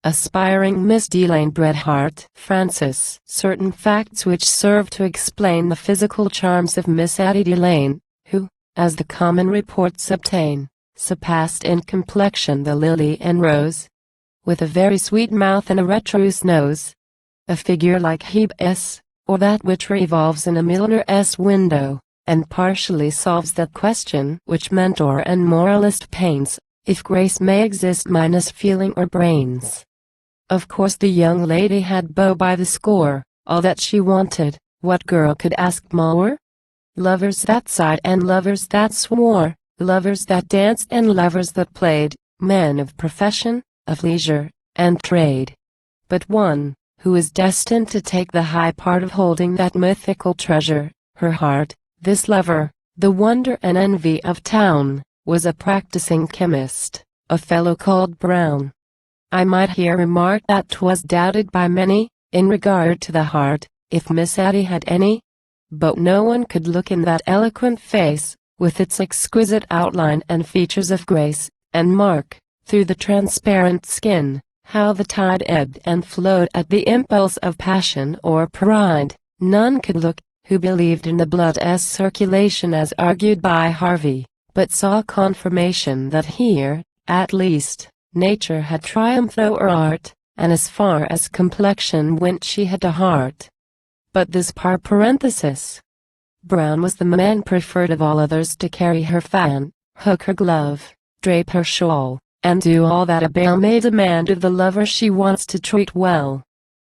aspiring Miss Laine Bret Harte Francis. Certain facts which serve to explain the physical charms of Miss Laine, who, as the common reports obtain, surpassed in complexion the lily and rose. With a very sweet mouth and a retrousse nose. A figure like Hebe's, or that which revolves in a milliner's window, and partially solves that question which mentor and moralist pains, if grace may exist minus feeling or brains. Of course the young lady had beaux by the score, all that she wanted. What girl could ask more? Lovers that sighed and lovers that swore, lovers that danced and lovers that played, men of profession, of leisure, and trade. But one, who is destined to take the high part of holding that mythical treasure, her heart, this lover, the wonder and envy of town, was a practicing chemist, a fellow called Brown. I might here remark that 'twas doubted by many, in regard to the heart, if Miss Addie had any. But no one could look in that eloquent face, with its exquisite outline and features of grace, and mark, through the transparent skin, how the tide ebbed and flowed at the impulse of passion or pride. None could look, who believed in the blood's circulation as argued by Harvey, but saw confirmation that here, at least, nature had triumphed o'er art, and as far as complexion went she had a heart. But this par parenthesis. Brown was the man preferred of all others to carry her fan, hook her glove, drape her shawl, and do all that a belle may demand of the lover she wants to treat well.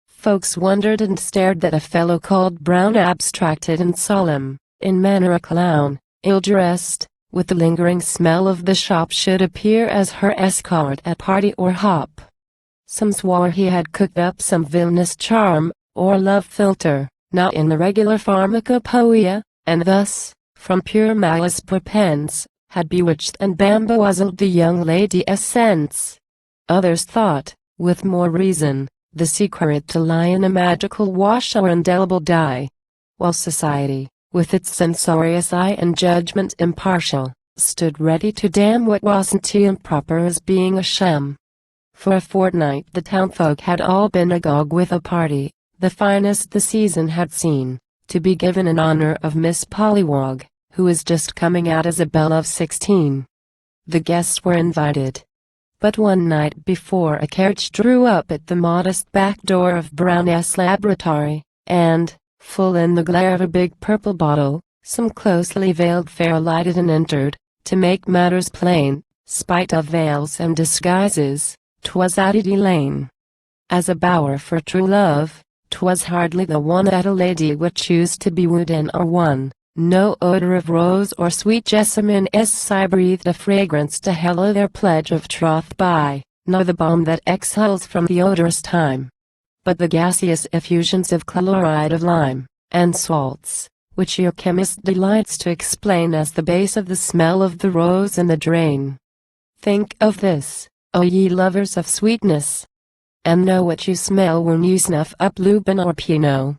Folks wondered and stared that a fellow called Brown, abstracted and solemn, in manner a clown, ill-dressed, with the lingering smell of the shop, should appear as her escort at party or hop. Some swore he had cooked up some villainous charm, or love philter, not in the regular pharmacopoeia, and thus, from pure malice prepense, had bewitched and bamboozled the young lady's sense. Others thought, with more reason, the secret to lie in a magical wash or indelible dye. While society, with its censorious eye and judgment impartial, stood ready to damn what wasn't too improper as being a sham. For a fortnight the townfolk had all been agog with a party, the finest the season had seen, to be given in honor of Miss Pollywog, who was just coming out as a belle of 16. The guests were invited. But one night before a carriage drew up at the modest back door of Brown's laboratory, and, full in the glare of a big purple bottle, some closely veiled fair alighted and entered. To make matters plain, spite of veils and disguises, 'twas Laine. As a bower for true love, 'twas hardly the one that a lady would choose to be wooed in or won. No odor of rose or sweet jessamine sigh breathed a fragrance to hallow their pledge of troth by, nor the balm that exhales from the odorous thyme. But the gaseous effusions of chloride of lime, and salts, which your chemist delights to explain as the base of the smell of the rose in the drain. Think of this, O ye lovers of sweetness, and know what you smell when you snuff up Lubin or Pinot.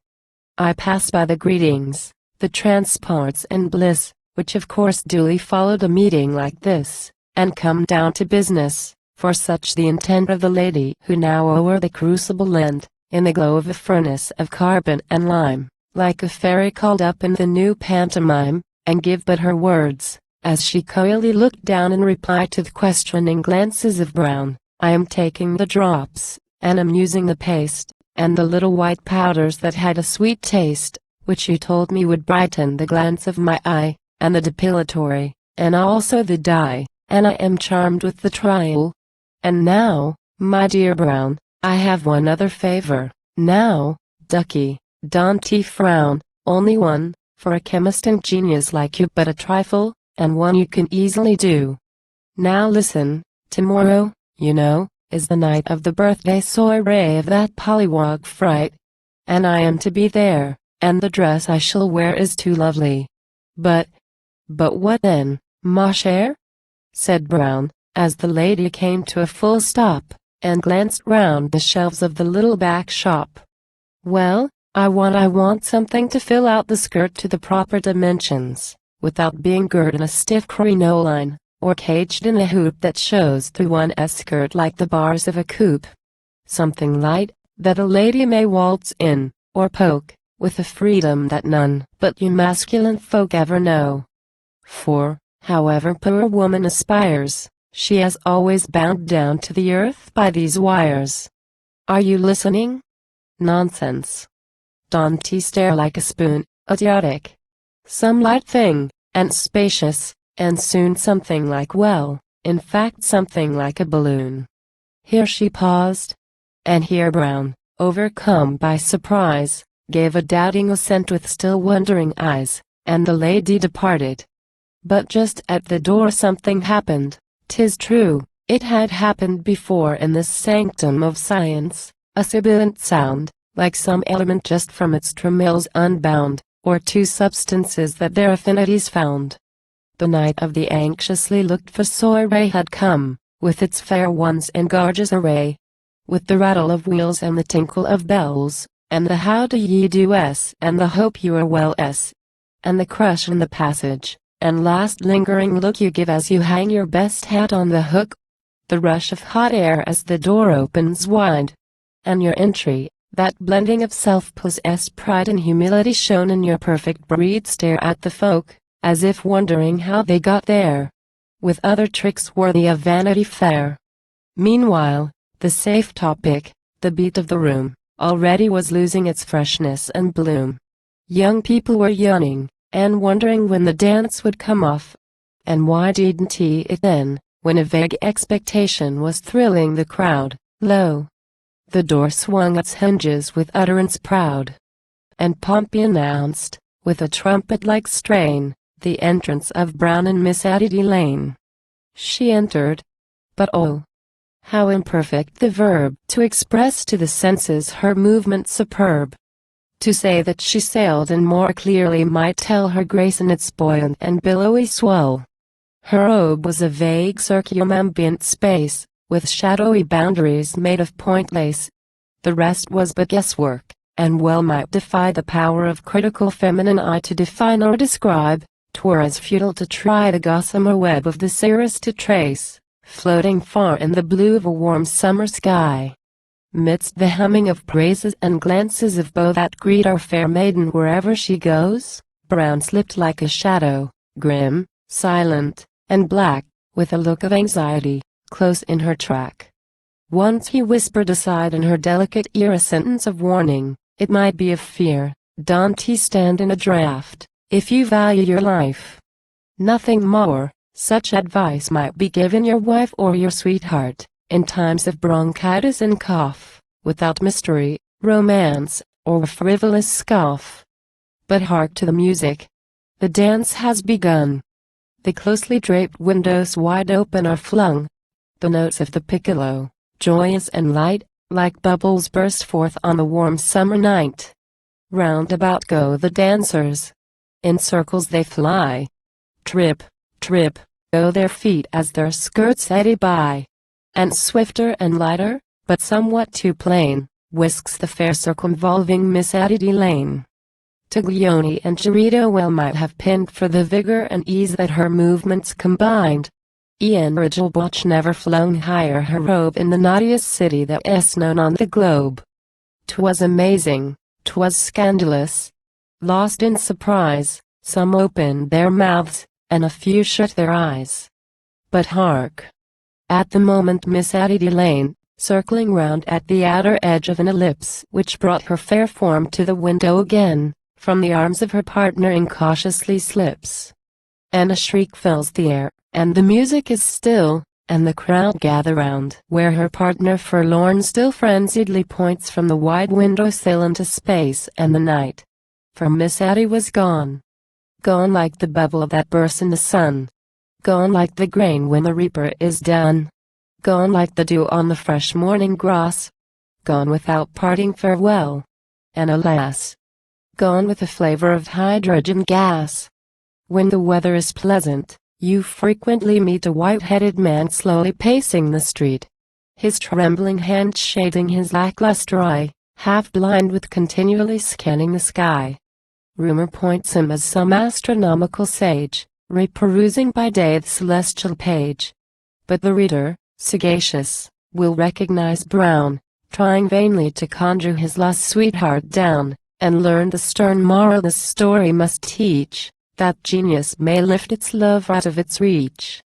I pass by the greetings, the transports and bliss, which of course duly followed a meeting like this, and come down to business, for such the intent of the lady who now o'er the crucible leaned, in the glow of a furnace of carbon and lime, like a fairy called up in the new pantomime, and give but her words, as she coyly looked down in reply to the questioning glances of Brown. I am taking the drops, and am using the paste, and the little white powders that had a sweet taste, which you told me would brighten the glance of my eye, and the depilatory, and also the dye, and I am charmed with the trial. And now, my dear Brown, I have one other favor. Now, ducky, don't frown, only one, for a chemist and genius like you, but a trifle, and one you can easily do. Now listen, tomorrow, you know, is the night of the birthday soiree of that Pollywog fright, and I am to be there, and the dress I shall wear is too lovely. But what then, ma chère? Said Brown, as the lady came to a full stop, and glanced round the shelves of the little back shop. Well, I want something to fill out the skirt to the proper dimensions, without being girt in a stiff crinoline, or caged in a hoop that shows through one's skirt like the bars of a coupe. something light, that a lady may waltz in, or poke, with a freedom that none but you masculine folk ever know. For, however poor woman aspires, she is always bound down to the earth by these wires. Are you listening? Nonsense. Don't stare like a spoon, idiotic. Some light thing, and spacious, and soon something like, well, in fact something like a balloon. Here she paused. And here Brown, overcome by surprise, gave a doubting assent with still wondering eyes, and the lady departed. But just at the door something happened. 'Tis true, it had happened before in this sanctum of science, a sibilant sound, like some element just from its tremulous unbound, or two substances that their affinities found. The night of the anxiously looked-for soirée had come, with its fair ones in gorgeous array, with the rattle of wheels and the tinkle of bells, and the how do ye do-s and the hope you are well-s, and the crush in the passage, and last lingering look you give as you hang your best hat on the hook, the rush of hot air as the door opens wide, and your entry, that blending of self-possessed pride and humility shown in your perfect breed stare at the folk, as if wondering how they got there, with other tricks worthy of Vanity Fair. Meanwhile, the safe topic, the beat of the room, already was losing its freshness and bloom. Young people were yawning, and wondering when the dance would come off. And why didn't he it then, when a vague expectation was thrilling the crowd? Lo! The door swung its hinges with utterance proud, and Pompey announced, with a trumpet-like strain, the entrance of Brown and Miss Addie Laine. She entered, but oh, how imperfect the verb to express to the senses her movement superb. To say that she sailed and more clearly might tell her grace in its buoyant and billowy swell. Her robe was a vague circumambient space, with shadowy boundaries made of point lace. The rest was but guesswork, and well might defy the power of critical feminine eye to define or describe. 'Twere as futile to try the gossamer web of the cirrus to trace, floating far in the blue of a warm summer sky. Midst the humming of praises and glances of beaux that greet our fair maiden wherever she goes, Brown slipped like a shadow, grim, silent, and black, with a look of anxiety, close in her track. Once he whispered aside in her delicate ear a sentence of warning, it might be of fear, don't stand in a draught, if you value your life. Nothing more. Such advice might be given your wife or your sweetheart, in times of bronchitis and cough, without mystery, romance, or frivolous scoff. But hark to the music. The dance has begun. The closely draped windows wide open are flung. The notes of the piccolo, joyous and light, like bubbles burst forth on the warm summer night. Round about go the dancers. In circles they fly. Trip, trip, go their feet as their skirts eddy by. And swifter and lighter, but somewhat too plain, whisks the fair circumvolving Miss Addie Laine. Taglioni and Chirito well might have pinned for the vigor and ease that her movements combined. Ian Rigelbotch never flown higher her robe in the naughtiest city that is known on the globe. 'Twas amazing, 'twas scandalous. Lost in surprise, some opened their mouths, and a few shut their eyes. But hark! At the moment Miss Addie Laine, circling round at the outer edge of an ellipse which brought her fair form to the window again, from the arms of her partner incautiously slips. And a shriek fills the air, and the music is still, and the crowd gather round where her partner forlorn still frenziedly points from the wide window sill into space and the night. For Miss Addie was gone. Gone like the bubble that bursts in the sun. Gone like the grain when the reaper is done. Gone like the dew on the fresh morning grass. Gone without parting farewell. And alas! Gone with the flavor of hydrogen gas. When the weather is pleasant, you frequently meet a white-headed man slowly pacing the street. His trembling hand shading his lackluster eye, half blind with continually scanning the sky. Rumor points him as some astronomical sage, reperusing by day the celestial page. But the reader, sagacious, will recognize Brown, trying vainly to conjure his lost sweetheart down, and learn the stern moral this story must teach, that genius may lift its love out of its reach.